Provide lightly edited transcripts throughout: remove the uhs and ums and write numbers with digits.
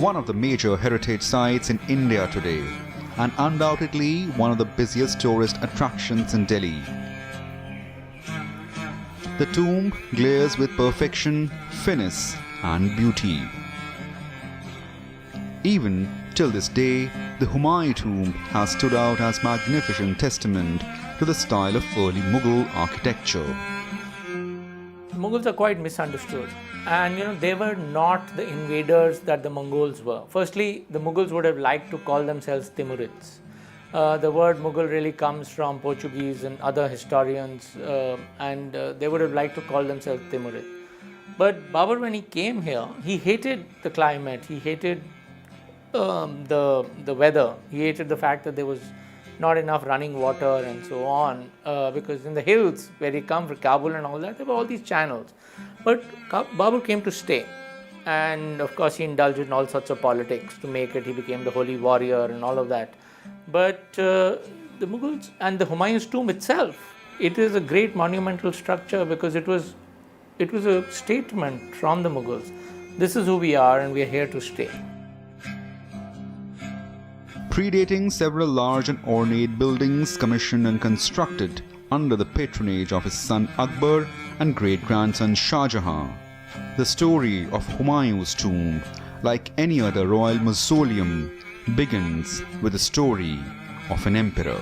one of the major heritage sites in India today, and undoubtedly one of the busiest tourist attractions in Delhi. The tomb glares with perfection, finesse and beauty. Even till this day, the Humayun tomb has stood out as magnificent testament to the style of early Mughal architecture. Mughals are quite misunderstood, and they were not the invaders that the Mongols were. Firstly, the Mughals would have liked to call themselves Timurids. The word Mughal really comes from Portuguese and other historians, and they would have liked to call themselves Timurid. But Babur, when he came here, he hated the climate, he hated the weather, he hated the fact that there was not enough running water and so on, because in the hills where he come from, Kabul and all that, there were all these channels. But Babur came to stay, and of course he indulged in all sorts of politics to make it. He became the holy warrior and all of that. But the Mughals and the Humayun's tomb itself, it is a great monumental structure because it was a statement from the Mughals. This is who we are and we are here to stay. Predating several large and ornate buildings commissioned and constructed under the patronage of his son Akbar and great-grandson Shah Jahan, the story of Humayun's tomb, like any other royal mausoleum, begins with the story of an emperor.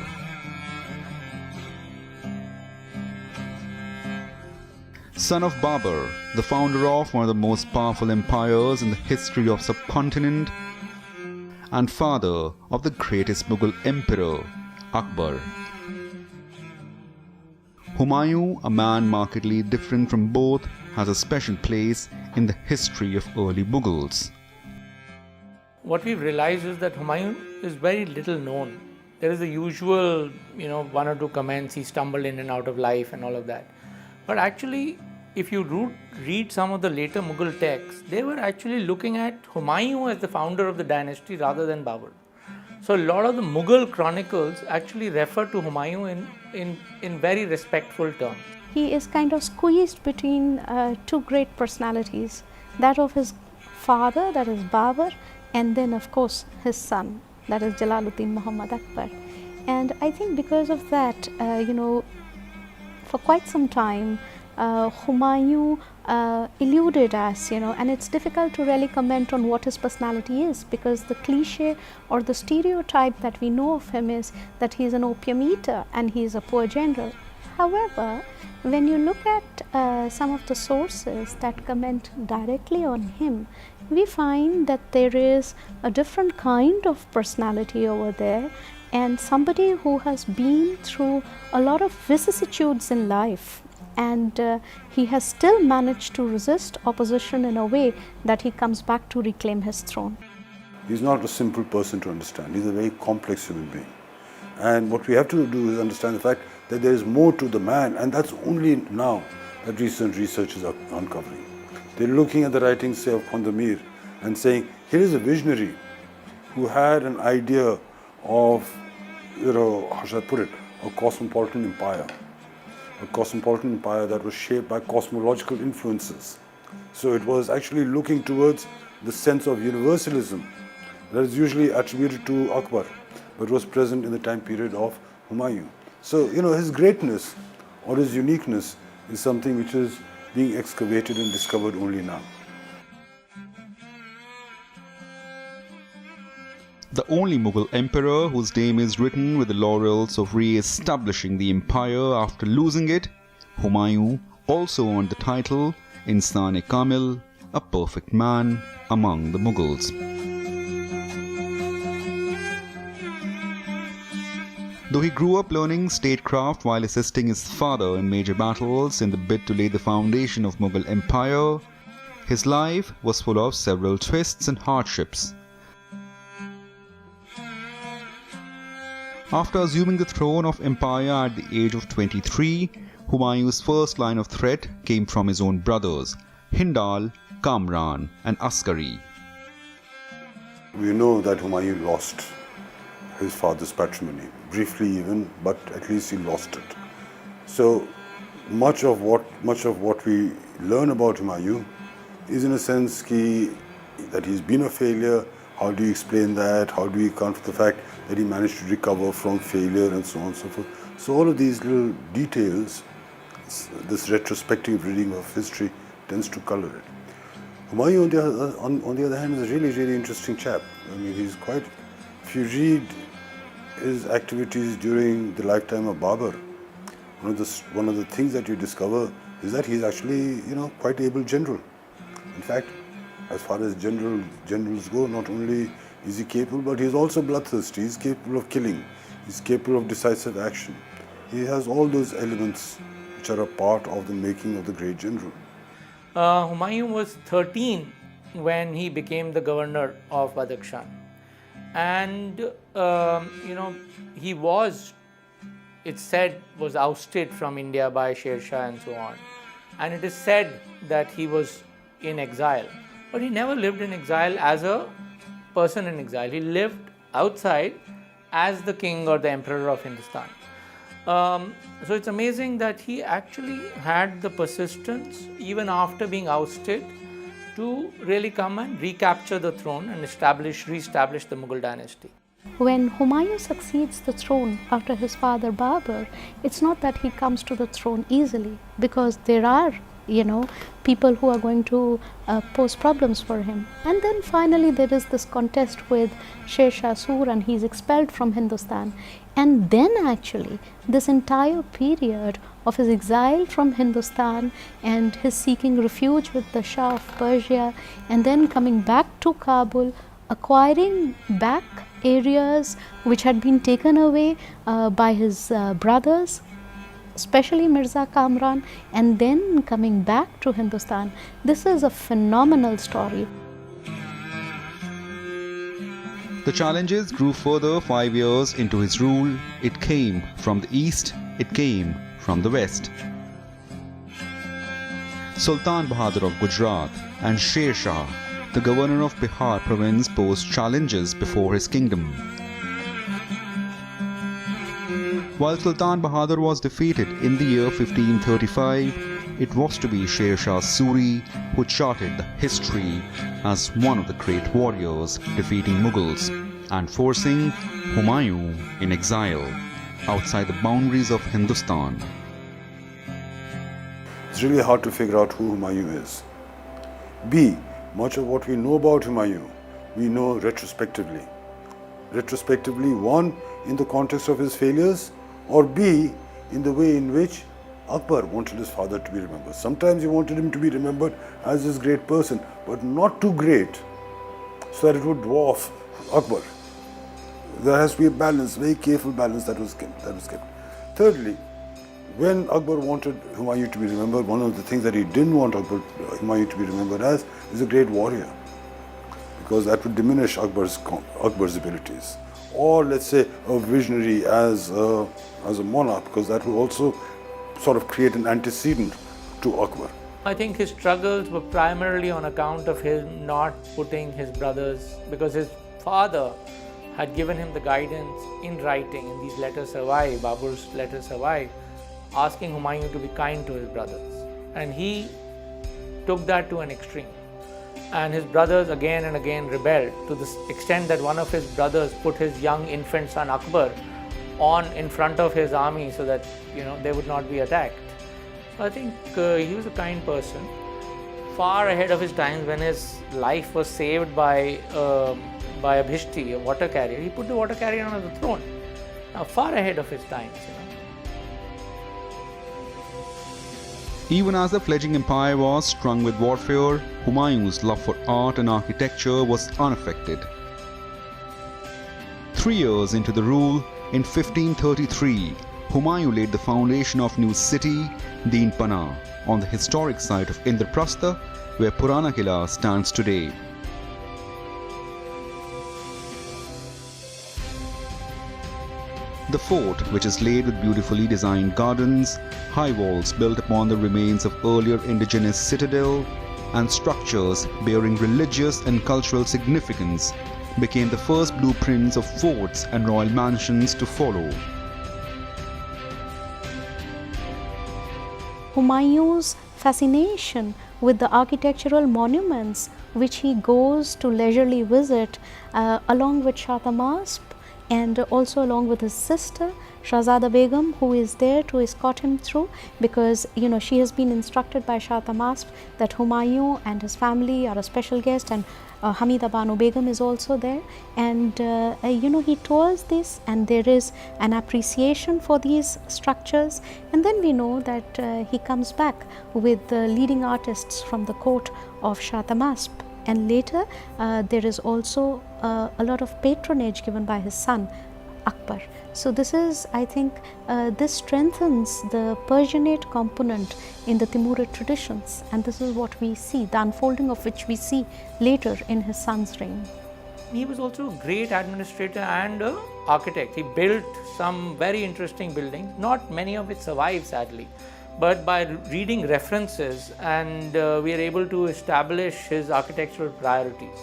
Son of Babur, the founder of one of the most powerful empires in the history of subcontinent, and father of the greatest Mughal emperor, Akbar. Humayun, a man markedly different from both, has a special place in the history of early Mughals. What we've realized is that Humayun is very little known. There is the usual, one or two comments, he stumbled in and out of life and all of that. But actually, if you read some of the later Mughal texts, they were actually looking at Humayun as the founder of the dynasty rather than Babur. So a lot of the Mughal chronicles actually refer to Humayun in very respectful terms. He is kind of squeezed between two great personalities, that of his father, that is Babur, and then of course his son, that is Jalaluddin Muhammad Akbar. And I think because of that, for quite some time, Humayun eluded us, and it's difficult to really comment on what his personality is, because the cliche or the stereotype that we know of him is that he's an opium eater and he's a poor general. However, when you look at some of the sources that comment directly on him, we find that there is a different kind of personality over there, and somebody who has been through a lot of vicissitudes in life, and he has still managed to resist opposition in a way that he comes back to reclaim his throne. He's not a simple person to understand. He's a very complex human being. And what we have to do is understand the fact that there is more to the man, and that's only now that recent researchers are uncovering. They're looking at the writings, say, of Khandamir and saying, here is a visionary who had an idea of, how should I put it, a cosmopolitan empire. A cosmopolitan empire that was shaped by cosmological influences. So it was actually looking towards the sense of universalism that is usually attributed to Akbar, but was present in the time period of Humayun. So, his greatness or his uniqueness is something which is being excavated and discovered only now. The only Mughal emperor whose name is written with the laurels of re-establishing the empire after losing it, Humayun also earned the title Insan-e-Kamil, a perfect man among the Mughals. Though he grew up learning statecraft while assisting his father in major battles in the bid to lay the foundation of Mughal empire, his life was full of several twists and hardships. After assuming the throne of empire at the age of 23, Humayun's first line of threat came from his own brothers, Hindal, Kamran and Askari. We know that Humayun lost his father's patrimony, briefly even, but at least he lost it. So much of what we learn about Humayun is, in a sense, he that he's been a failure. How do you explain that? How do you account for the fact that he managed to recover from failure and so on and so forth? So all of these little details, this retrospective reading of history tends to color it. Humayun, on the other hand, is a really, really interesting chap. I mean, he's quite, if you read his activities during the lifetime of Babur, one of the things that you discover is that he's actually, quite able general. In fact, as far as generals go, not only is he capable, but he's also bloodthirsty. He's capable of killing. He's capable of decisive action. He has all those elements which are a part of the making of the great general. Humayun was 13 when he became the governor of Badakhshan. And, he was, it's said, was ousted from India by Sher Shah and so on. And it is said that he was in exile. But he never lived in exile as a person in exile. He lived outside as the king or the emperor of Hindustan. So it's amazing that he actually had the persistence, even after being ousted, to really come and recapture the throne and re-establish the Mughal dynasty. When Humayun succeeds the throne after his father Babur, it's not that he comes to the throne easily, because there are people who are going to pose problems for him. And then finally there is this contest with Sher Shah Sur, and he's expelled from Hindustan. And then actually this entire period of his exile from Hindustan and his seeking refuge with the Shah of Persia, and then coming back to Kabul, acquiring back areas which had been taken away by his brothers, especially Mirza Kamran, and then coming back to Hindustan. This is a phenomenal story. The challenges grew further 5 years into his rule. It came from the east, it came from the west. Sultan Bahadur of Gujarat and Sher Shah, the governor of Bihar province, posed challenges before his kingdom. While Sultan Bahadur was defeated in the year 1535, it was to be Sher Shah Suri who charted the history as one of the great warriors, defeating Mughals and forcing Humayun in exile outside the boundaries of Hindustan. It's really hard to figure out who Humayun is. B, much of what we know about Humayun, we know retrospectively. Retrospectively, one, in the context of his failures, or B, in the way in which Akbar wanted his father to be remembered. Sometimes he wanted him to be remembered as this great person, but not too great, so that it would dwarf Akbar. There has to be a balance, very careful balance that was kept. Thirdly, when Akbar wanted Humayun to be remembered, one of the things that he didn't want Humayun to be remembered as is a great warrior, because that would diminish Akbar's abilities. Or let's say a visionary as a monarch, because that would also sort of create an antecedent to Akbar. I think his struggles were primarily on account of him not putting his brothers, because his father had given him the guidance in writing, and these letters survive, Babur's letters survive, asking Humayun to be kind to his brothers. And he took that to an extreme. And his brothers again and again rebelled, to the extent that one of his brothers put his young infant son Akbar on in front of his army so that they would not be attacked. So I think he was a kind person, far ahead of his times. When his life was saved by Abhishti, a water carrier, he put the water carrier on the throne. Now far ahead of his times. Even as the fledgling empire was strung with warfare, Humayun's love for art and architecture was unaffected. 3 years into the rule, in 1533, Humayun laid the foundation of new city, Deenpana, on the historic site of Indraprastha, where Purana Kila stands today. The fort, which is laid with beautifully designed gardens, high walls built upon the remains of earlier indigenous citadel, and structures bearing religious and cultural significance, became the first blueprints of forts and royal mansions to follow. Humayun's fascination with the architectural monuments which he goes to leisurely visit along with Shah Tahmasp and also along with his sister Shahzada Begum, who is there to escort him through, because she has been instructed by Shah Tahmasp that Humayun and his family are a special guest, and Hamida Banu Begum is also there, and he tours this, and there is an appreciation for these structures, and then we know that he comes back with the leading artists from the court of Shah Tahmasp, and later there is also a lot of patronage given by his son Akbar. So this is, I think, this strengthens the Persianate component in the Timurid traditions, and this is what we see, the unfolding of which we see later in his son's reign. He was also a great administrator and an architect. He built some very interesting buildings. Not many of it survive, sadly, but by reading references, and we are able to establish his architectural priorities.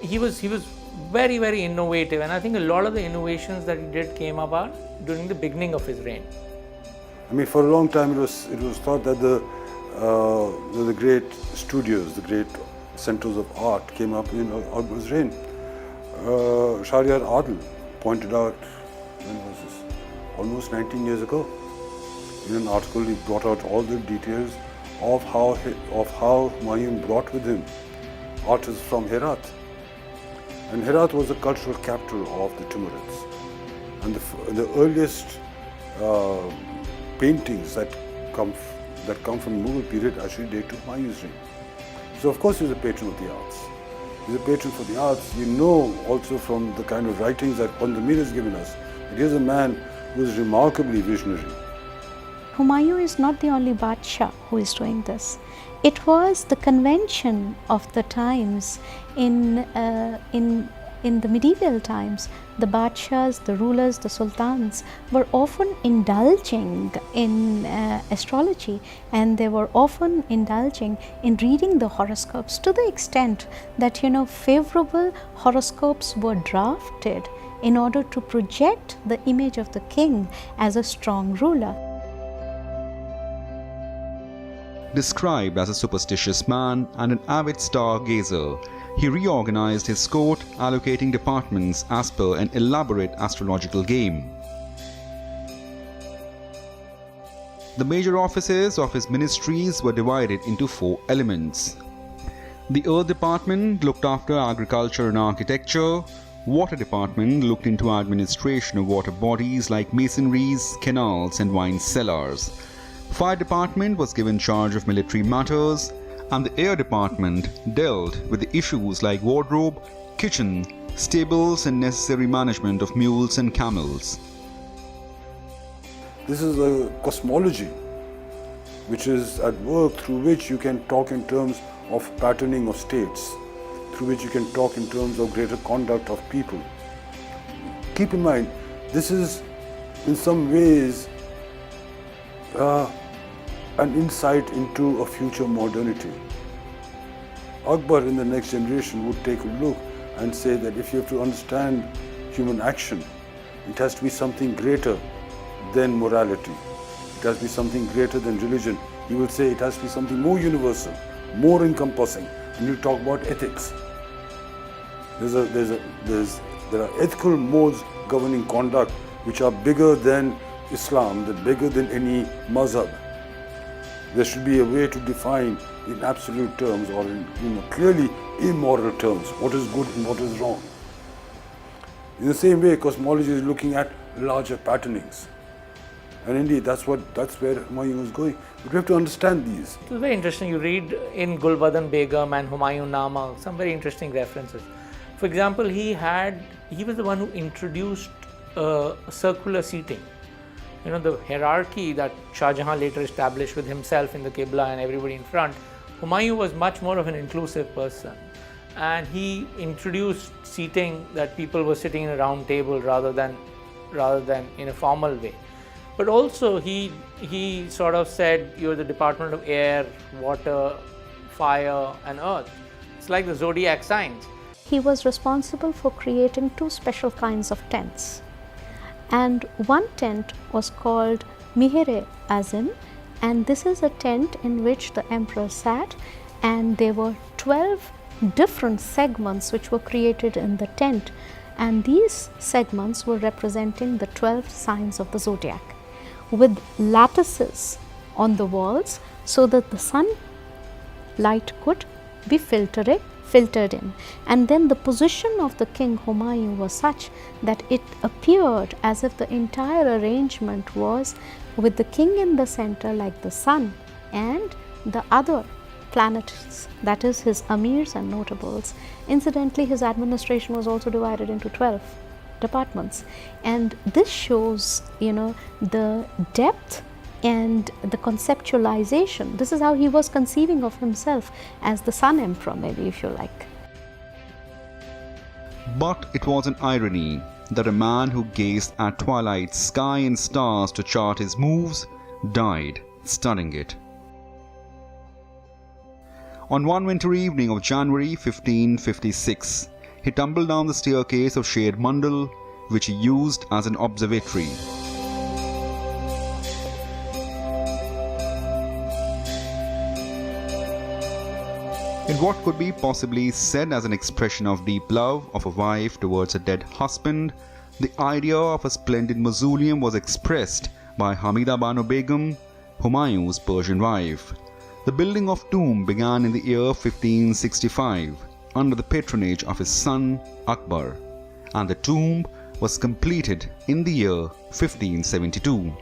He was very, very innovative, and I think a lot of the innovations that he did came about during the beginning of his reign. I mean, for a long time it was thought that the great studios, the great centers of art came up in Akbar's reign. Shahryar Adil pointed out, when was this? Almost 19 years ago. In an article, he brought out all the details of how Humayun brought with him artists from Herat. And Herat was the cultural capital of the Timurids. And the earliest paintings that come from the Mughal period actually date to Humayun's reign. So of course he's a patron of the arts. He's a patron for the arts. We know also from the kind of writings that Pandamir has given us that he is a man who is remarkably visionary. Humayun is not the only Badshah who is doing this. It was the convention of the times. In the medieval times, the Badshahs, the rulers, the sultans were often indulging in astrology, and they were often indulging in reading the horoscopes, to the extent that favorable horoscopes were drafted in order to project the image of the king as a strong ruler. Described as a superstitious man and an avid stargazer, he reorganized his court, allocating departments as per an elaborate astrological game. The major offices of his ministries were divided into 4 elements. The Earth Department looked after agriculture and architecture. Water Department looked into administration of water bodies like masonries, canals and wine cellars. Fire Department was given charge of military matters, and the Air Department dealt with the issues like wardrobe, kitchen, stables and necessary management of mules and camels. This is a cosmology which is at work, through which you can talk in terms of patterning of states, through which you can talk in terms of greater conduct of people. Keep in mind, this is in some ways an insight into a future modernity. Akbar in the next generation would take a look and say that if you have to understand human action, it has to be something greater than morality. It has to be something greater than religion. He will say it has to be something more universal, more encompassing. And you talk about ethics. There are ethical modes governing conduct which are bigger than Islam, they're bigger than any mazhab. There should be a way to define in absolute terms, or in clearly immoral terms, what is good and what is wrong. In the same way, cosmology is looking at larger patternings. And indeed, that's where Humayun was going. But we have to understand these. It was very interesting. You read in Gulbadan Begum and Humayun Nama some very interesting references. For example, he was the one who introduced circular seating. The hierarchy that Shah Jahan later established with himself in the Qibla and everybody in front, Humayun was much more of an inclusive person. And he introduced seating, that people were sitting in a round table rather than in a formal way. But also he sort of said, you're the Department of Air, Water, Fire and Earth. It's like the zodiac signs. He was responsible for creating 2 special kinds of tents. And one tent was called Mihere Azim, And this is a tent in which the emperor sat, and there were 12 different segments which were created in the tent, and these segments were representing the 12 signs of the zodiac, with lattices on the walls so that the sunlight could be filtered in. And then the position of the king Humayun was such that it appeared as if the entire arrangement was with the king in the center like the sun, and the other planets, that is his amirs and notables. Incidentally, his administration was also divided into 12 departments, and this shows, the depth and the conceptualization. This is how he was conceiving of himself, as the sun emperor, maybe, if you like. But it was an irony that a man who gazed at twilight's sky and stars to chart his moves died studying it. On one winter evening of January 1556, he tumbled down the staircase of Sher Mandal, which he used as an observatory. In what could be possibly said as an expression of deep love of a wife towards a dead husband, the idea of a splendid mausoleum was expressed by Hamida Banu Begum, Humayun's Persian wife. The building of tomb began in the year 1565 under the patronage of his son Akbar, and the tomb was completed in the year 1572.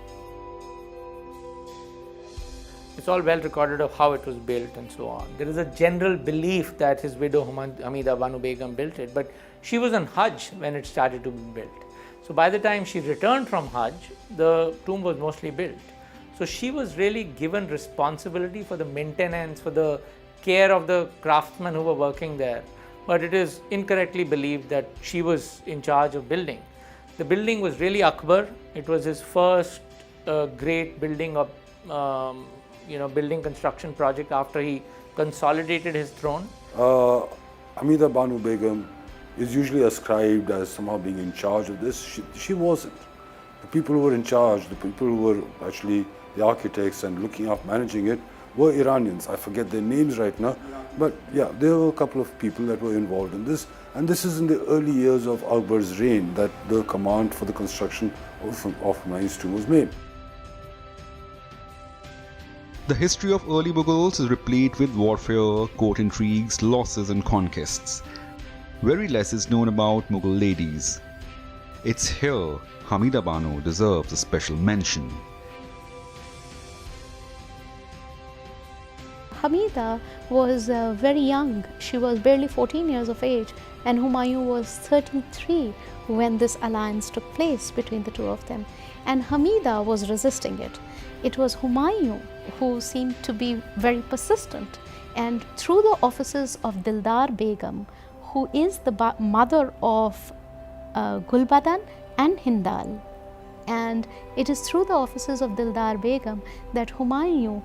It's all well recorded of how it was built and so on. There is a general belief that his widow Hamida Banu Begum built it, but she was on Hajj when it started to be built. So by the time she returned from Hajj, the tomb was mostly built. So she was really given responsibility for the maintenance, for the care of the craftsmen who were working there. But it is incorrectly believed that she was in charge of building. The building was really Akbar. It was his first great building of building construction project after he consolidated his throne. Hamida Banu Begum is usually ascribed as somehow being in charge of this. She wasn't. The people who were in charge, the people who were actually the architects and looking up, managing it, were Iranians. I forget their names right now, but yeah, there were a couple of people that were involved in this. And this is in the early years of Akbar's reign that the command for the construction of Humayun's tomb was made. The history of early Mughals is replete with warfare, court intrigues, losses and conquests. Very less is known about Mughal ladies. It's here Hamida Banu deserves a special mention. Hamida was very young. She was barely 14 years of age, and Humayun was 33 when this alliance took place between the two of them. And Hamida was resisting it. It was Humayun who seemed to be very persistent, and through the offices of Dildar Begum, who is the mother of Gulbadan and Hindal, and it is through the offices of Dildar Begum that Humayun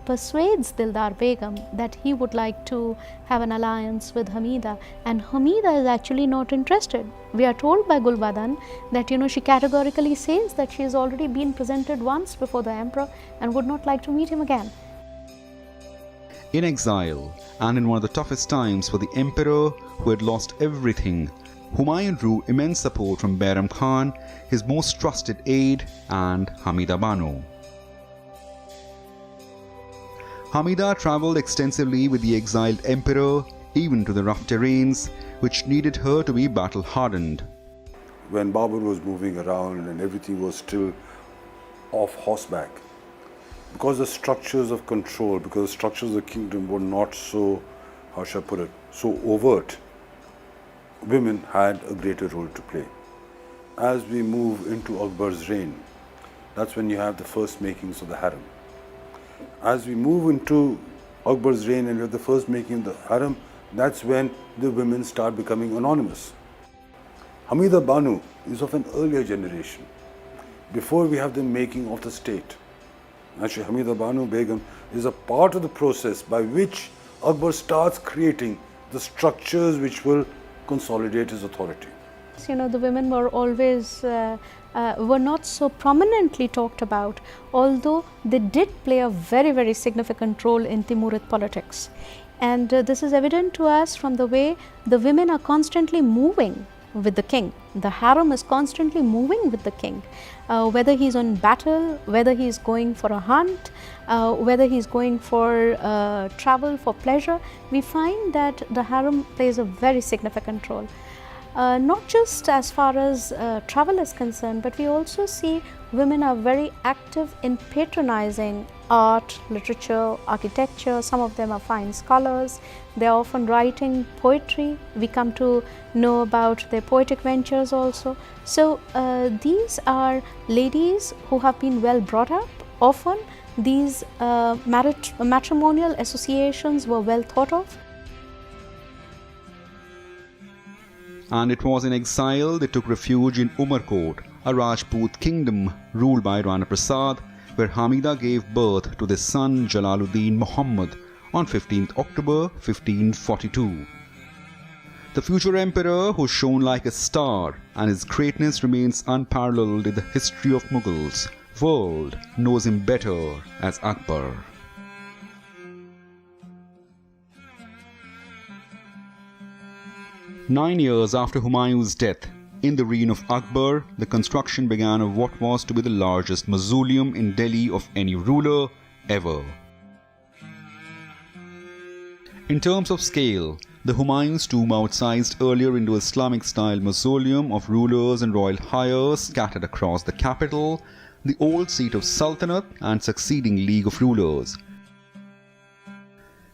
persuades Dildar Begum that he would like to have an alliance with Hamida, and Hamida is actually not interested. We are told by Gulbadan that she categorically says that she has already been presented once before the emperor and would not like to meet him again. In exile and in one of the toughest times for the emperor who had lost everything, Humayun drew immense support from Bairam Khan, his most trusted aide, and Hamida Banu. Hamida travelled extensively with the exiled emperor, even to the rough terrains, which needed her to be battle-hardened. When Babur was moving around and everything was still off horseback, because the structures of control, because the structures of the kingdom were not so, how shall I put it, so overt, women had a greater role to play. As we move into Akbar's reign, that's when you have the first makings of the harem. As we move into Akbar's reign and you have the first making of the harem, that's when the women start becoming anonymous. Hamida Banu is of an earlier generation, before we have the making of the state. Actually, Hamida Banu Begum is a part of the process by which Akbar starts creating the structures which will consolidate his authority. politics, the women were always were not so prominently talked about, although they did play a very, very significant role in Timurid politics. And this is evident to us from the way the women are constantly moving with the king. The harem is constantly moving with the king, whether he's on battle, whether he's going for a hunt, whether he's going for travel, for pleasure. We find that the harem plays a very significant role. Not just as far as travel is concerned, but we also see women are very active in patronizing art, literature, architecture. Some of them are fine scholars. They are often writing poetry. We come to know about their poetic ventures also. So these are ladies who have been well brought up. Often these matrimonial associations were well thought of. And it was in exile they took refuge in Umarkot, a Rajput kingdom ruled by Rana Prasad, where Hamida gave birth to their son Jalaluddin Muhammad on 15th October 1542. The future emperor, who shone like a star, and his greatness remains unparalleled in the history of Mughals, world knows him better as Akbar. 9 years after Humayun's death, in the reign of Akbar, the construction began of what was to be the largest mausoleum in Delhi of any ruler ever. In terms of scale, the Humayun's tomb outsized earlier Indo-Islamic-style mausoleum of rulers and royal heirs scattered across the capital, the old seat of Sultanate and succeeding League of Rulers.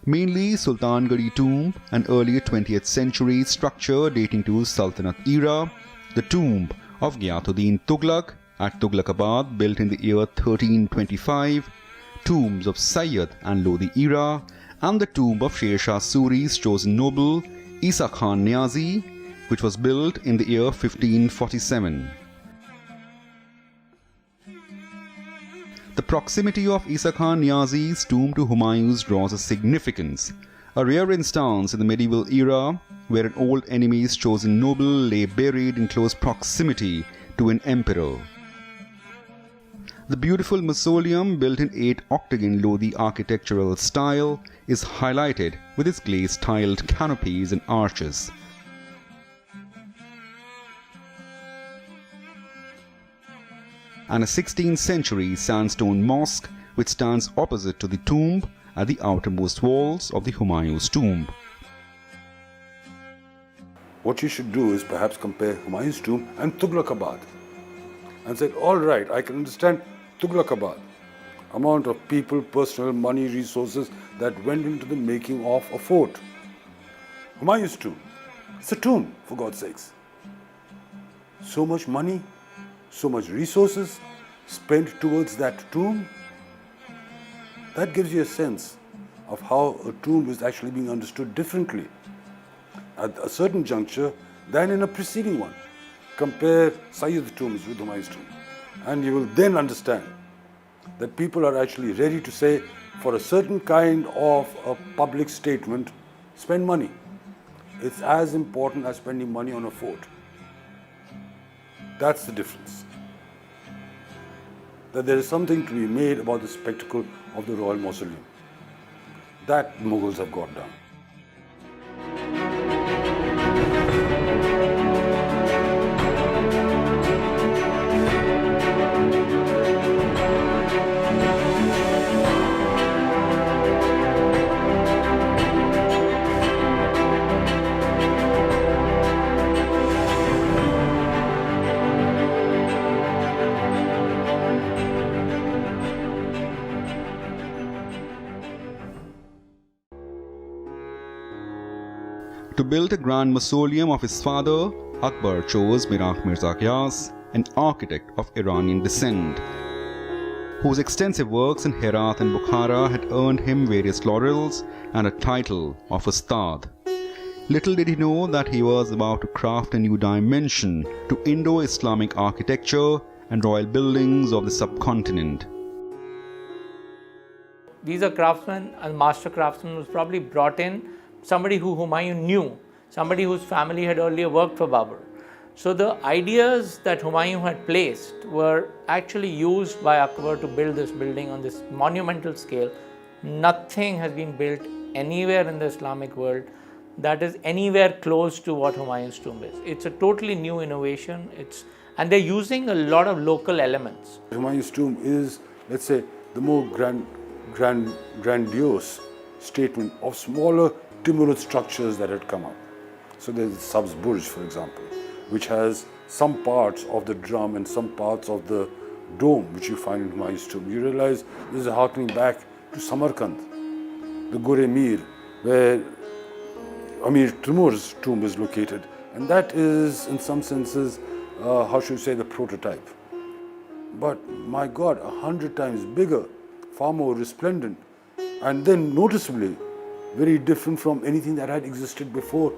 Mainly Sultangadi tomb, an early 20th century structure dating to Sultanate era, the tomb of Ghiatuddin Tughlaq at Tughlaqabad built in the year 1325, tombs of Sayyid and Lodi era, and the tomb of Sher Shah Suri's chosen noble Isa Khan Niazi, which was built in the year 1547. The proximity of Isa Khan Niazi's tomb to Humayun's draws a significance, a rare instance in the medieval era where an old enemy's chosen noble lay buried in close proximity to an emperor. The beautiful mausoleum, built in 8 octagon Lodi architectural style, is highlighted with its glazed tiled canopies and arches. And a 16th century sandstone mosque which stands opposite to the tomb at the outermost walls of the Humayun's tomb. What you should do is perhaps compare Humayun's tomb and Tughlaqabad and say, all right, I can understand Tughlaqabad, amount of people, personnel, money, resources that went into the making of a fort. Humayun's tomb, it's a tomb, for God's sakes. So much money, so much resources spent towards that tomb. That gives you a sense of how a tomb is actually being understood differently at a certain juncture than in a preceding one. Compare Sayyid's tombs with Humayun's tomb, and you will then understand that people are actually ready to say, for a certain kind of a public statement, spend money. It's as important as spending money on a fort. That's the difference. That there is something to be made about the spectacle of the royal mausoleum. That Mughals have got down. To build a grand mausoleum of his father, Akbar chose Miraq Mirza Ghias, an architect of Iranian descent, whose extensive works in Herat and Bukhara had earned him various laurels and a title of Ustad. Little did he know that he was about to craft a new dimension to Indo-Islamic architecture and royal buildings of the subcontinent. These are craftsmen, and master craftsman was probably brought in, somebody who Humayun knew, somebody whose family had earlier worked for Babur. So the ideas that Humayun had placed were actually used by Akbar to build this building on this monumental scale. Nothing has been built anywhere in the Islamic world that is anywhere close to what Humayun's tomb is. It's a totally new innovation. And they're using a lot of local elements. Humayun's tomb is, let's say, the more grandiose statement of smaller timbered structures that had come up. So there's the Sabz Burj, for example, which has some parts of the drum and some parts of the dome which you find in Humayun's tomb. You realize this is harkening back to Samarkand, the Gore Mir, where Amir Timur's tomb is located. And that is, in some senses, how should we say, the prototype. But my God, 100 times bigger, far more resplendent, and then noticeably very different from anything that had existed before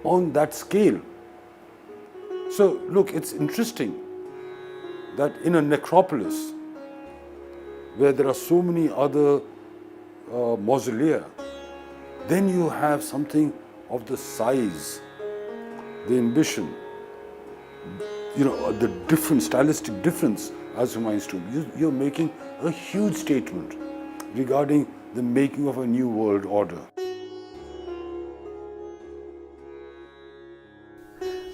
on that scale. So look, it's interesting that in a necropolis where there are so many other mausolea, then you have something of the size, the ambition, the different stylistic difference as Humayun's tomb. You're making a huge statement regarding the making of a new world order.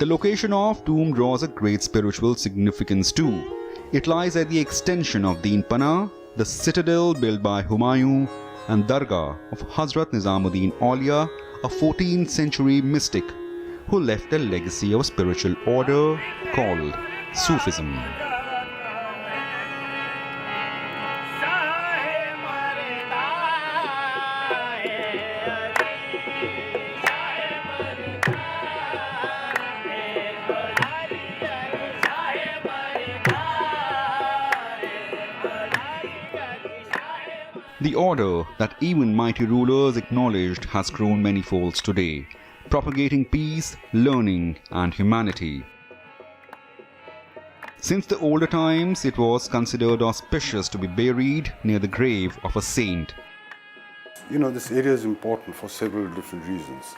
The location of tomb draws a great spiritual significance too. It lies at the extension of Deen Pana, the citadel built by Humayun, and Dargah of Hazrat Nizamuddin Aulia, a 14th century mystic who left a legacy of spiritual order called Sufism. The order that even mighty rulers acknowledged has grown many folds today, propagating peace, learning, and humanity. Since the older times, it was considered auspicious to be buried near the grave of a saint. This area is important for several different reasons.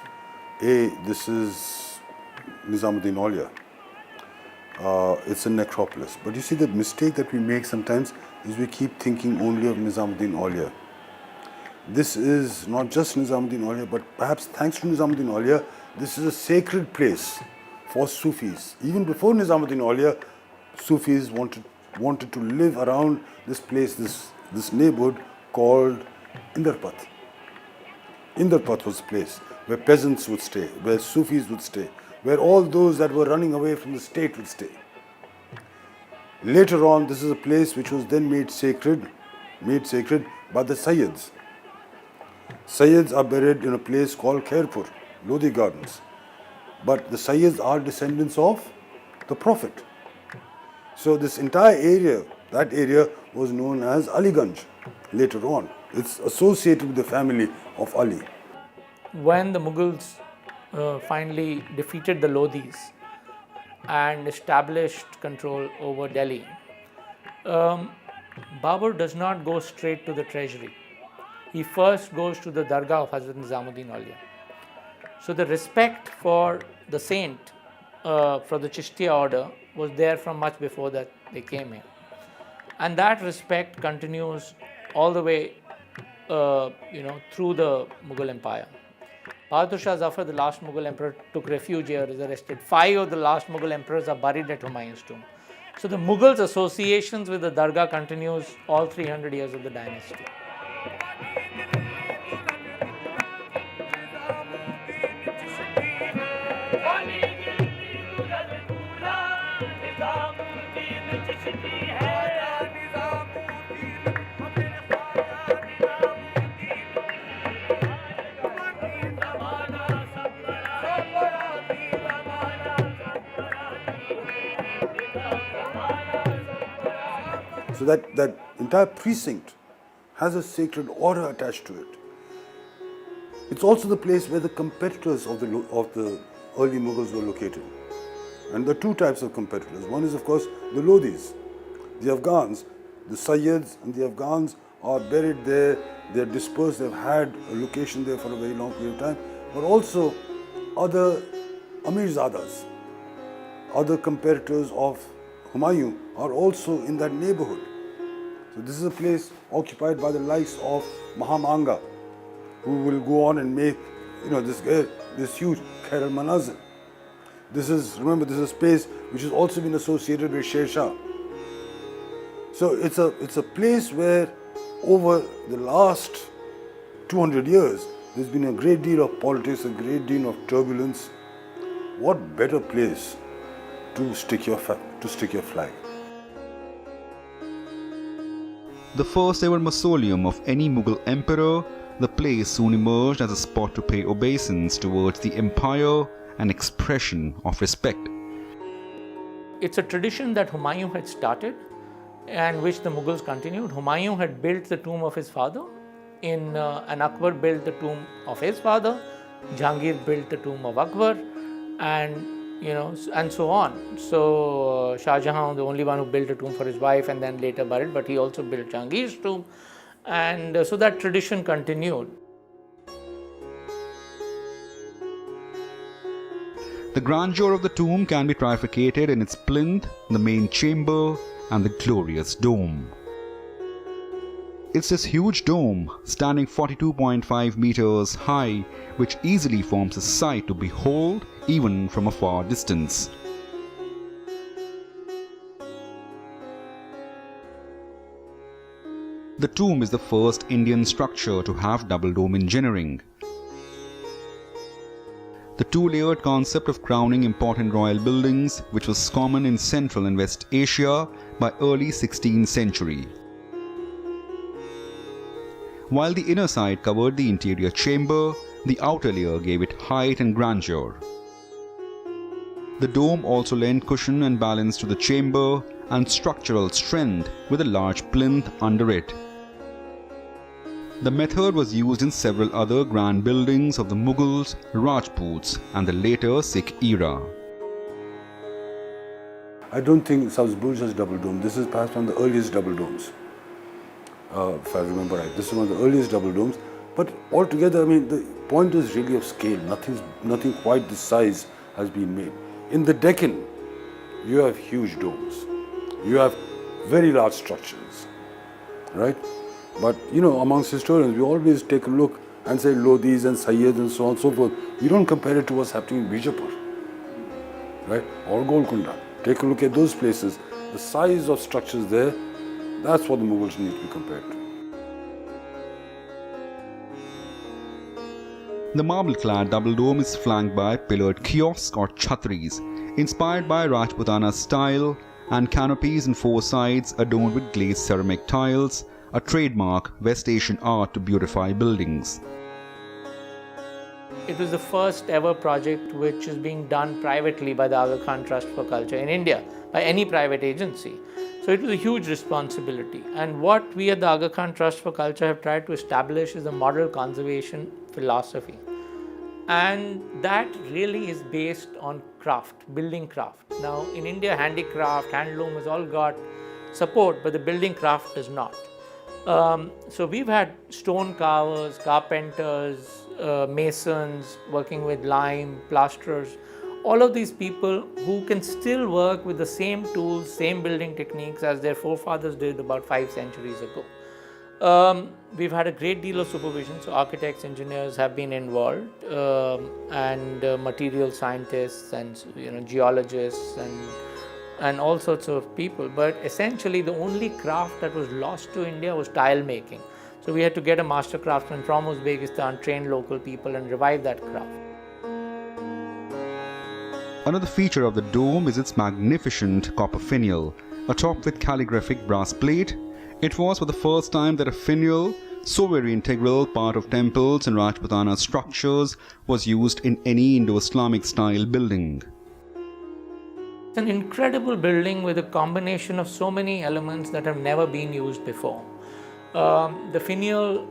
A, this is Nizamuddin Aulia. It's a necropolis. But you see, the mistake that we make sometimes is we keep thinking only of Nizamuddin Aulia. This is not just Nizamuddin Aulia, but perhaps thanks to Nizamuddin Aulia, this is a sacred place for Sufis. Even before Nizamuddin Aulia, Sufis wanted to live around this place, this neighborhood called Indarpat. Indarpat was a place where peasants would stay, where Sufis would stay, where all those that were running away from the state would stay. Later on, this is a place which was then made sacred by the Sayyids. Sayyids are buried in a place called Khairpur, Lodi Gardens. But the Sayyids are descendants of the Prophet. So this entire area, that area was known as Aliganj later on. It's associated with the family of Ali. When the Mughals finally defeated the Lodhis and established control over Delhi, Babur does not go straight to the treasury. He first goes to the Dargah of Hazrat Nizamuddin Aulia. So the respect for the saint, for the Chishtiya order, was there from much before that they came here. And that respect continues all the way, through the Mughal Empire. Bahadur Shah Zafar, the last Mughal emperor, took refuge here, is arrested. 5 of the last Mughal emperors are buried at Humayun's tomb. So the Mughals' associations with the Dargah continues all 300 years of the dynasty. So that entire precinct has a sacred order attached to it. It's also the place where the competitors of the early Mughals were located. And there are two types of competitors. One is, of course, the Lodhis, the Afghans. The Sayyids and the Afghans are buried there. They're dispersed. They've had a location there for a very long period of time. But also other Amirzadas, other competitors of Humayun are also in that neighborhood. So this is a place occupied by the likes of Mahamanga, who will go on and make, this huge Khair al-Manazil. Remember, this is a space which has also been associated with Sher Shah. So it's a place where over the last 200 years, there's been a great deal of politics, a great deal of turbulence. What better place to stick your flag? The first ever mausoleum of any Mughal emperor, the place soon emerged as a spot to pay obeisance towards the empire, an expression of respect. It's a tradition that Humayun had started and which the Mughals continued. Humayun had built the tomb of his father, and Akbar built the tomb of his father, Jahangir built the tomb of Akbar, and so on. So Shah Jahan, the only one who built a tomb for his wife and then later buried, but he also built Jahangir's tomb, and so that tradition continued. The grandeur of the tomb can be trifurcated in its plinth, the main chamber, and the glorious dome. It's this huge dome, standing 42.5 meters high, which easily forms a sight to behold even from a far distance. The tomb is the first Indian structure to have double dome engineering. The two-layered concept of crowning important royal buildings, which was common in Central and West Asia by early 16th century. While the inner side covered the interior chamber, the outer layer gave it height and grandeur. The dome also lent cushion and balance to the chamber and structural strength with a large plinth under it. The method was used in several other grand buildings of the Mughals, Rajputs and the later Sikh era. I don't think South Burj has double dome. This is perhaps one of the earliest double domes, if I remember right. This is one of the earliest double domes. But altogether, the point is really of scale. Nothing quite this size has been made. In the Deccan, you have huge domes. You have very large structures, right? But amongst historians, we always take a look and say Lodhis and Sayeds and so on and so forth. We don't compare it to what's happening in Bijapur, right? Or Golconda. Take a look at those places. The size of structures there, that's what the Mughals need to be compared to. The marble-clad double dome is flanked by pillared kiosks or chhatris, inspired by Rajputana style, and canopies on four sides adorned with glazed ceramic tiles, a trademark West Asian art to beautify buildings. It was the first ever project which is being done privately by the Aga Khan Trust for Culture in India, by any private agency. So it was a huge responsibility. And what we at the Aga Khan Trust for Culture have tried to establish is a model conservation philosophy. And that really is based on craft, building craft. Now in India, handicraft, handloom has all got support, but the building craft does not. So we've had stone carvers, carpenters, masons working with lime, plasterers, all of these people who can still work with the same tools, same building techniques as their forefathers did about 5 centuries ago. We've had a great deal of supervision, so architects, engineers have been involved, and material scientists and geologists and all sorts of people. But essentially the only craft that was lost to India was tile making. So we had to get a master craftsman from Uzbekistan, train local people and revive that craft. Another feature of the dome is its magnificent copper finial, atop with calligraphic brass plate. It was for the first time that a finial, so very integral part of temples and Rajputana structures, was used in any Indo-Islamic style building. It's an incredible building with a combination of so many elements that have never been used before. The finial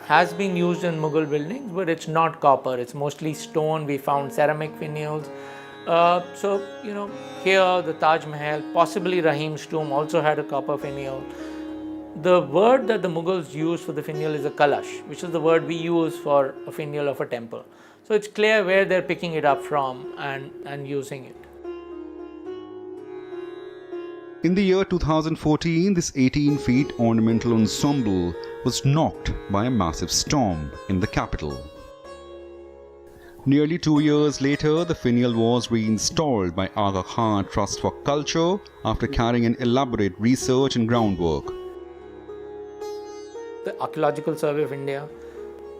has been used in Mughal buildings, but it's not copper, it's mostly stone. We found ceramic finials. Here the Taj Mahal, possibly Rahim's tomb, also had a copper finial. The word that the Mughals used for the finial is a kalash, which is the word we use for a finial of a temple. So it's clear where they're picking it up from and using it. In the year 2014, this 18 feet ornamental ensemble was knocked by a massive storm in the capital. Nearly 2 years later, the finial was reinstalled by Aga Khan Trust for Culture after carrying an elaborate research and groundwork. The Archaeological Survey of India,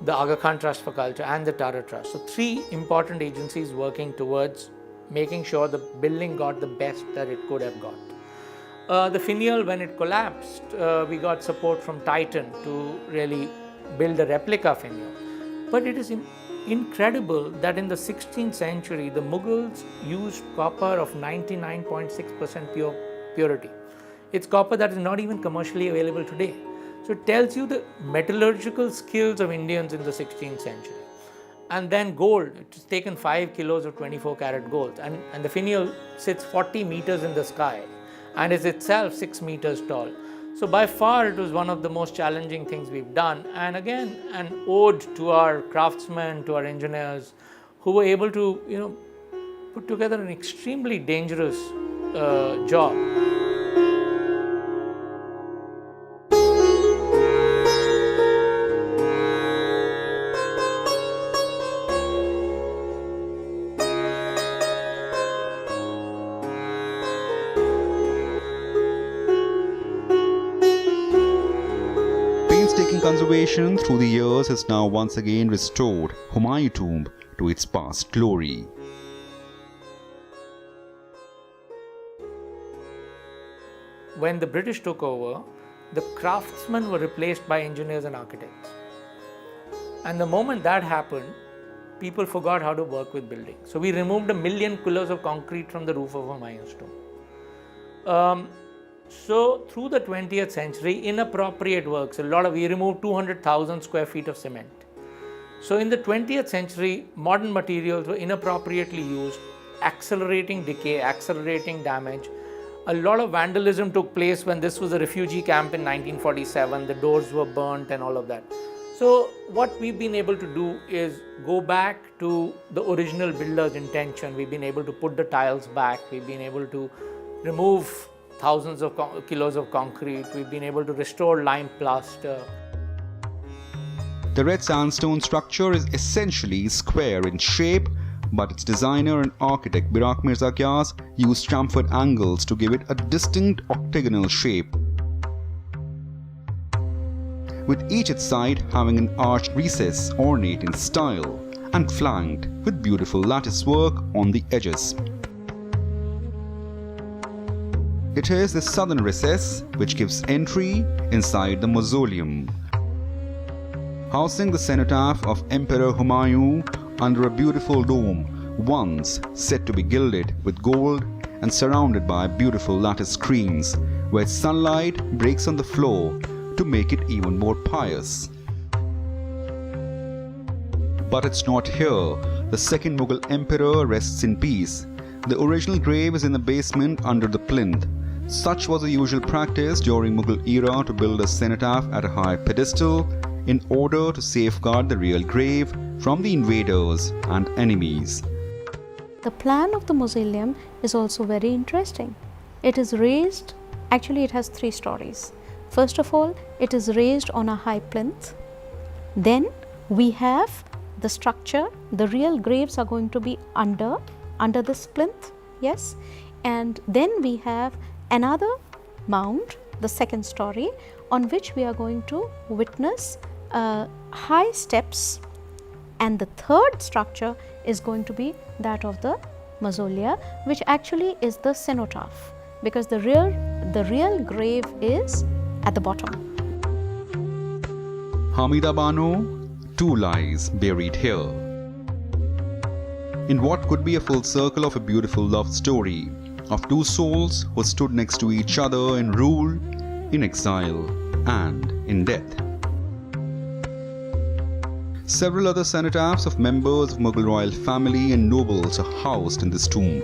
the Aga Khan Trust for Culture and the Tara Trust. So 3 important agencies working towards making sure the building got the best that it could have got. The finial, when it collapsed, we got support from Titan to really build a replica finial. But it is incredible that in the 16th century, the Mughals used copper of 99.6% purity. It's copper that is not even commercially available today. So it tells you the metallurgical skills of Indians in the 16th century. And then gold, it's taken 5 kilos of 24 karat gold. And the finial sits 40 meters in the sky and is itself 6 meters tall. So by far it was one of the most challenging things we've done. And again, an ode to our craftsmen, to our engineers who were able to, put together an extremely dangerous job. Painstaking conservation through the years has now once again restored Humayun tomb to its past glory. When the British took over, the craftsmen were replaced by engineers and architects. And the moment that happened, people forgot how to work with buildings. So we removed 1 million kilos of concrete from the roof of Humayun's tomb. So through the 20th century, inappropriate works, we removed 200,000 square feet of cement. So in the 20th century, modern materials were inappropriately used, accelerating decay, accelerating damage. A lot of vandalism took place when this was a refugee camp in 1947. The doors were burnt and all of that. So what we've been able to do is go back to the original builder's intention. We've been able to put the tiles back. We've been able to remove thousands of kilos of concrete. We've been able to restore lime plaster. The red sandstone structure is essentially square in shape, but its designer and architect Birak Mirza Gyas used chamfered angles to give it a distinct octagonal shape, with each its side having an arched recess ornate in style and flanked with beautiful lattice work on the edges. It is the southern recess which gives entry inside the mausoleum, housing the cenotaph of Emperor Humayun under a beautiful dome, once said to be gilded with gold and surrounded by beautiful lattice screens, where sunlight breaks on the floor to make it even more pious. But it's not here. The second Mughal emperor rests in peace. The original grave is in the basement under the plinth. Such was the usual practice during Mughal era to build a cenotaph at a high pedestal in order to safeguard the real grave from the invaders and enemies. The plan of the mausoleum is also very interesting. It is raised, actually it has 3 stories. First of all, it is raised on a high plinth. Then we have the structure, the real graves are going to be under this plinth, yes. And then we have another mound, the second story, on which we are going to witness high steps, and the third structure is going to be that of the mausolea, which actually is the cenotaph, because the real grave is at the bottom. Hamida Bano, 2 lies buried here. In what could be a full circle of a beautiful love story of 2 souls who stood next to each other in rule, in exile, and in death. Several other cenotaphs of members of Mughal royal family and nobles are housed in this tomb.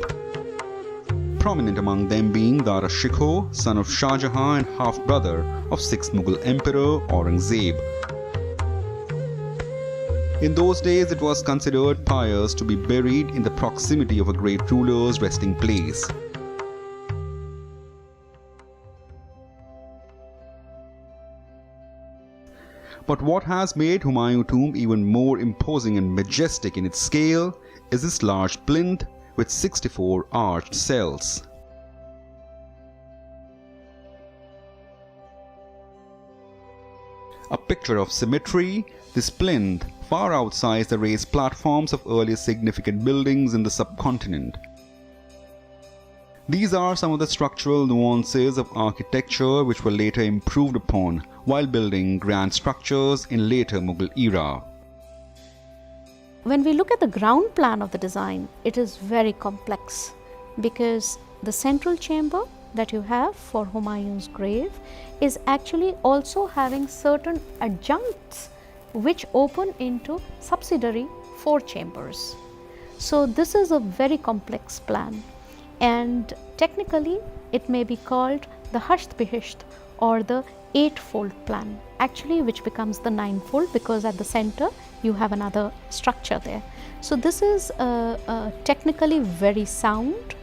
Prominent among them being Dara Shikoh, son of Shah Jahan and half-brother of 6th Mughal Emperor Aurangzeb. In those days, it was considered pious to be buried in the proximity of a great ruler's resting place. But what has made Humayun tomb even more imposing and majestic in its scale is this large plinth with 64 arched cells. A picture of symmetry, this plinth far outsides the raised platforms of earlier significant buildings in the subcontinent. These are some of the structural nuances of architecture which were later improved upon while building grand structures in later Mughal era. When we look at the ground plan of the design, it is very complex because the central chamber that you have for Humayun's grave is actually also having certain adjuncts which open into subsidiary 4 chambers. So this is a very complex plan, and technically it may be called the Hasht Bihisht or the 8-fold plan, actually, which becomes the 9-fold because at the center you have another structure there. So this is technically very sound.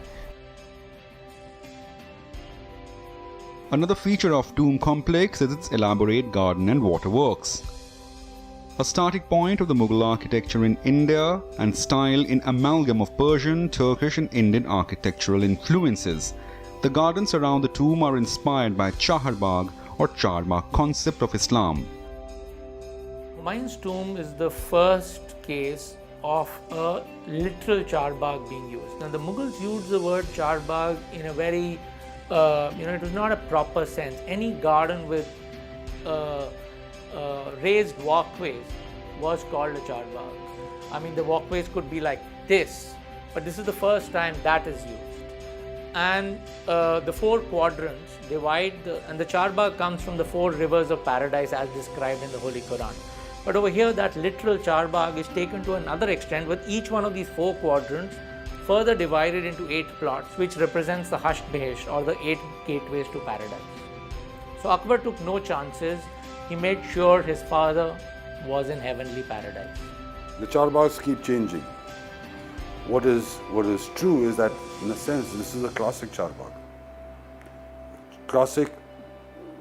Another feature of tomb complex is its elaborate garden and waterworks. A starting point of the Mughal architecture in India and style in amalgam of Persian, Turkish and Indian architectural influences. The gardens around the tomb are inspired by Chaharbagh or Charbagh concept of Islam. Humayun's tomb is the first case of a literal charbagh being used. Now the Mughals used the word charbagh in a very, it was not a proper sense. Any garden with raised walkways was called a charbagh. I mean, the walkways could be like this, but this is the first time that is used. And the 4 quadrants divide and the charbagh comes from the 4 rivers of paradise as described in the Holy Quran. But over here, that literal charbagh is taken to another extent, with each one of these 4 quadrants further divided into 8 plots, which represents the Hasht Bihisht or the 8 gateways to paradise. So Akbar took no chances. He made sure his father was in heavenly paradise. The charbaghs keep changing. What is true is that, in a sense, this is a classic charbagh. Classic,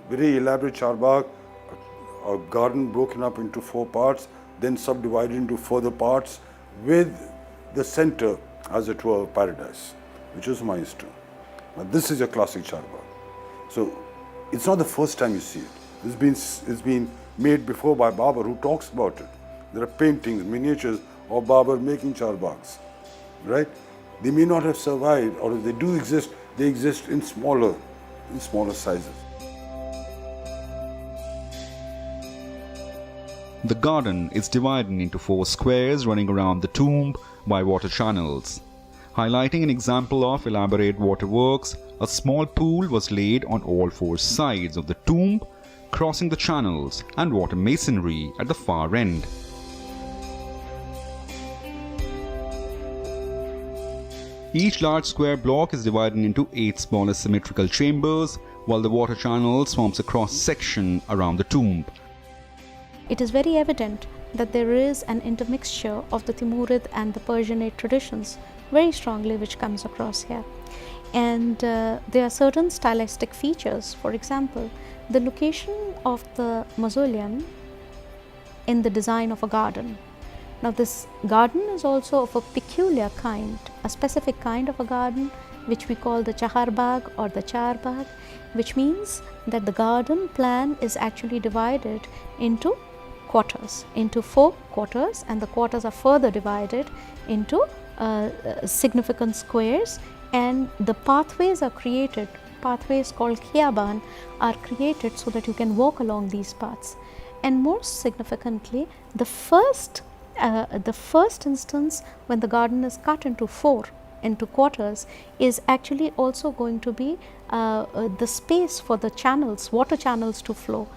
very elaborate charbagh, a garden broken up into 4 parts, then subdivided into further parts, with the center, as it were, paradise, which is Humayun's tomb. Now, this is a classic charbagh. So, it's not the first time you see it. It's been made before by Babur, who talks about it. There are paintings, miniatures of Babur making charbaghs, right? They may not have survived, or if they do exist, they exist in smaller sizes. The garden is divided into 4 squares running around the tomb by water channels. Highlighting an example of elaborate waterworks, a small pool was laid on all 4 sides of the tomb, crossing the channels and water masonry at the far end. Each large square block is divided into 8 smaller symmetrical chambers, while the water channels forms a cross-section around the tomb. It is very evident that there is an intermixture of the Timurid and the Persianate traditions very strongly which comes across here. And there are certain stylistic features. For example, the location of the mausoleum in the design of a garden. Now this garden is also of a peculiar kind, a specific kind of a garden which we call the Chaharbagh or the Charbagh, which means that the garden plan is actually divided into quarters, into 4 quarters, and the quarters are further divided into significant squares, and the pathways are created. Pathways called khiyaban are created so that you can walk along these paths. And most significantly, the first instance when the garden is cut into 4 quarters is actually also going to be the space for the channels, water channels to flow,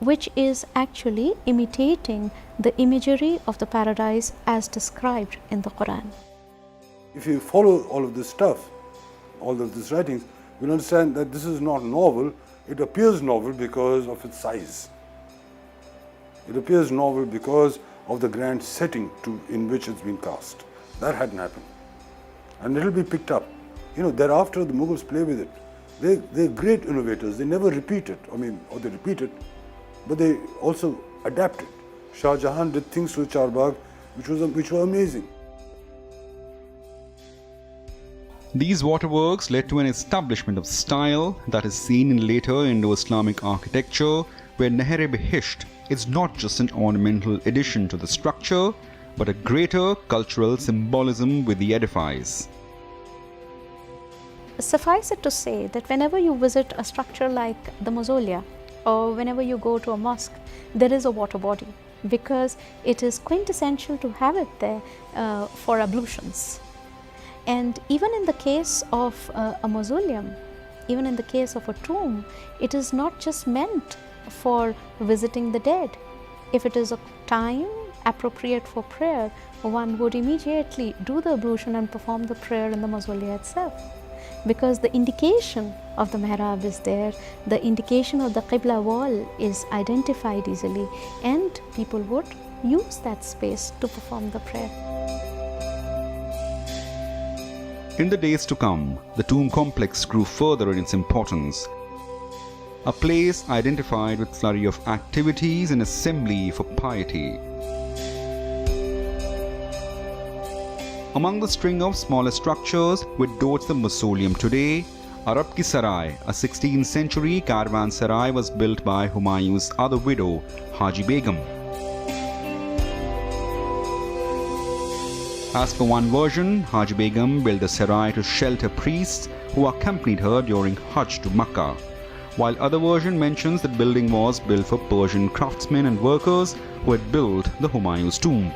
which is actually imitating the imagery of the paradise as described in the Quran. If you follow all of this stuff, all of these writings, you'll understand that this is not novel. It appears novel because of its size. It appears novel because of the grand setting in which it's been cast. That hadn't happened. And it'll be picked up. Thereafter the Mughals play with it. They're great innovators. They never repeat it. Or they repeat it, but they also adapted. Shah Jahan did things to the Charbagh which were amazing. These waterworks led to an establishment of style that is seen in later Indo-Islamic architecture, where Nahr-e-Bihisht is not just an ornamental addition to the structure, but a greater cultural symbolism with the edifice. Suffice it to say that whenever you visit a structure like the mausolea, or whenever you go to a mosque, there is a water body, because it is quintessential to have it there for ablutions. And even in the case of a mausoleum, even in the case of a tomb, it is not just meant for visiting the dead. If it is a time appropriate for prayer, one would immediately do the ablution and perform the prayer in the mausoleum itself, because the indication of the mihrab is there, the indication of the qibla wall is identified easily, and people would use that space to perform the prayer. In the days to come, the tomb complex grew further in its importance. A place identified with flurry of activities and assembly for piety. Among the string of smaller structures which dots the mausoleum today, Arab Ki Sarai, a 16th century caravanserai, was built by Humayun's other widow, Haji Begum. As per one version, Haji Begum built the sarai to shelter priests who accompanied her during Hajj to Makkah, while other version mentions the building was built for Persian craftsmen and workers who had built the Humayun's tomb.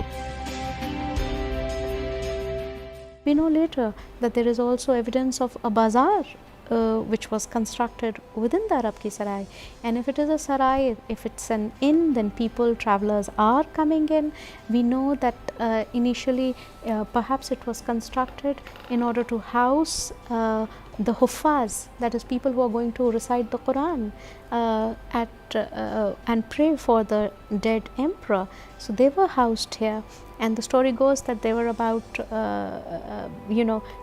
We know later that there is also evidence of a bazaar which was constructed within the Arab Ki Sarai, and if it is a sarai, if it's an inn, then people, travelers are coming in. We know that initially perhaps it was constructed in order to house the huffaz, that is people who are going to recite the Quran and pray for the dead emperor. So they were housed here, and the story goes that there were about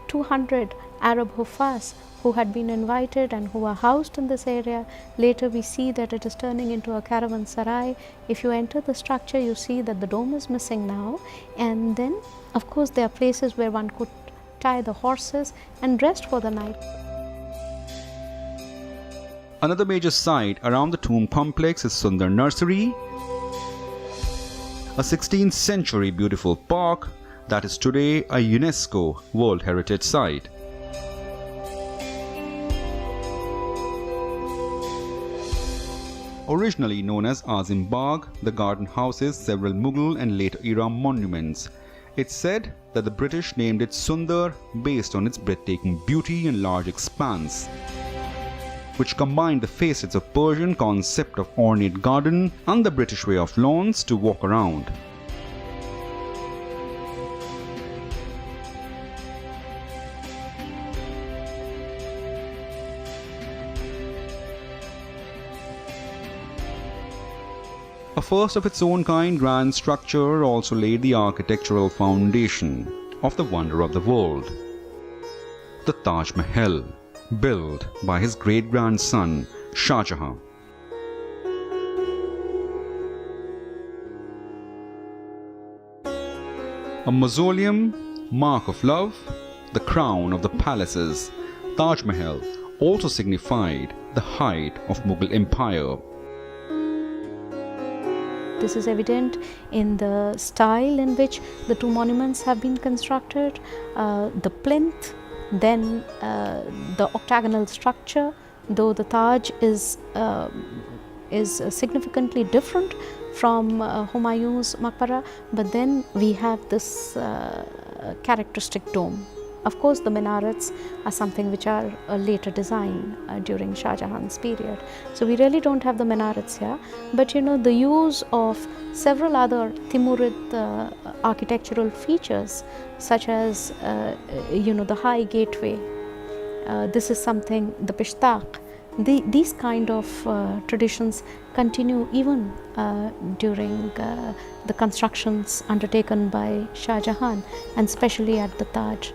200 Arab huffaz who had been invited and who were housed in this area. Later we see that it is turning into a caravanserai. If you enter the structure, you see that the dome is missing now, and then of course there are places where one could tie the horses and rest for the night. Another major site around the tomb complex is Sundar Nursery, a 16th century beautiful park that is today a UNESCO World Heritage Site. Originally known as Azim Bagh, the garden houses several Mughal and later era monuments. It's said that the British named it Sundar based on its breathtaking beauty and large expanse, which combined the facets of Persian concept of ornate garden and the British way of lawns to walk around. A first of its own kind grand structure also laid the architectural foundation of the wonder of the world, the Taj Mahal, built by his great-grandson Shah Jahan. A mausoleum, mark of love, the crown of the palaces, Taj Mahal also signified the height of Mughal Empire. This is evident in the style in which the two monuments have been constructed, the plinth, then the octagonal structure, though the Taj is significantly different from Humayun's Maqbara, but then we have this characteristic dome. Of course, the minarets are something which are a later design during Shah Jahan's period. So we really don't have the minarets here, but the use of several other Timurid architectural features, such as the high gateway. This is something, the pishtaq. These kind of traditions continue even during the constructions undertaken by Shah Jahan, and especially at the Taj.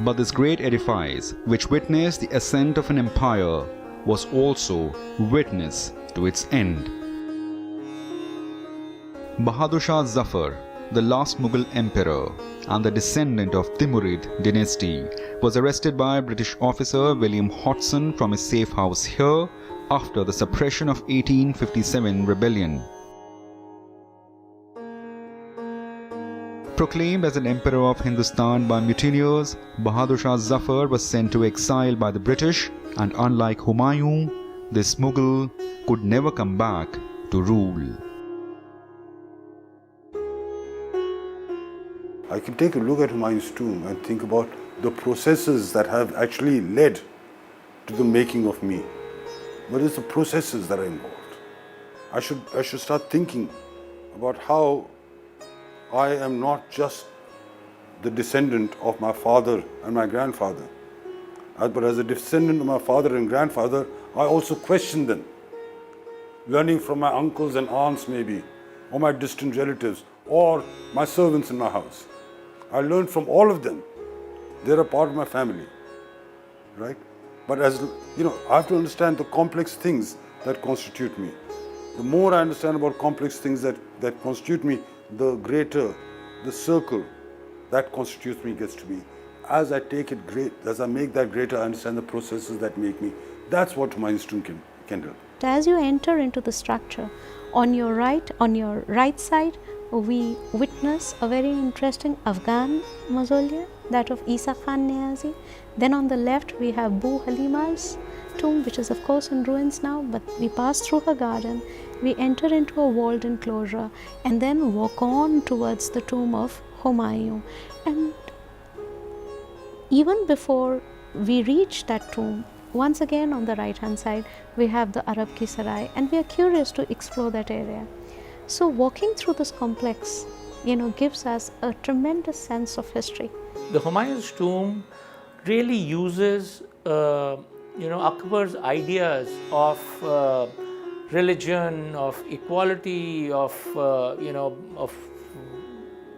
But this great edifice, which witnessed the ascent of an empire, was also witness to its end. Bahadur Shah Zafar, the last Mughal emperor and the descendant of Timurid dynasty, was arrested by British officer William Hodson from his safe house here after the suppression of 1857 rebellion. Proclaimed as an emperor of Hindustan by mutineers, Bahadur Shah Zafar was sent to exile by the British, and unlike Humayun, this Mughal could never come back to rule. I can take a look at Humayun's tomb and think about the processes that have actually led to the making of me. What is the processes that are involved? I should start thinking about how I am not just the descendant of my father and my grandfather, but as a descendant of my father and grandfather, I also question them. Learning from my uncles and aunts maybe, or my distant relatives, or my servants in my house. I learned from all of them. They're a part of my family, right? But as you know, I have to understand the complex things that constitute me. The more I understand about complex things that constitute me, the greater the circle that constitutes me gets to be. As I take it great, as I make that greater, I understand the processes that make me. That's what my instrument can do. As you enter into the structure, on your right side, we witness a very interesting Afghan mausoleum, that of Isa Khan Niazi. Then on the left, we have Bu Halima's tomb, which is of course in ruins now, but we pass through her garden, we enter into a walled enclosure, and then walk on towards the tomb of Humayun. And even before we reach that tomb, once again on the right hand side, we have the Arab Ki Sarai, and we are curious to explore that area. So walking through this complex, gives us a tremendous sense of history. The Humayun's tomb really uses, Akbar's ideas of religion, of equality, of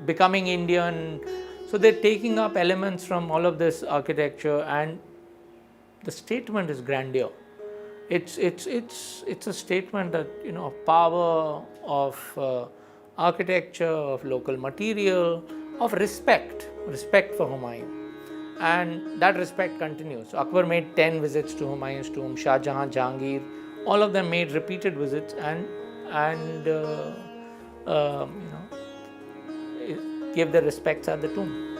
becoming Indian. So they're taking up elements from all of this architecture, and the statement is grandeur. It's a statement that of power, of architecture, of local material, of respect for Humayun, and that respect continues. So Akbar made 10 visits to Humayun's tomb. Shah Jahan, Jahangir, all of them made repeated visits and gave their respects at the tomb.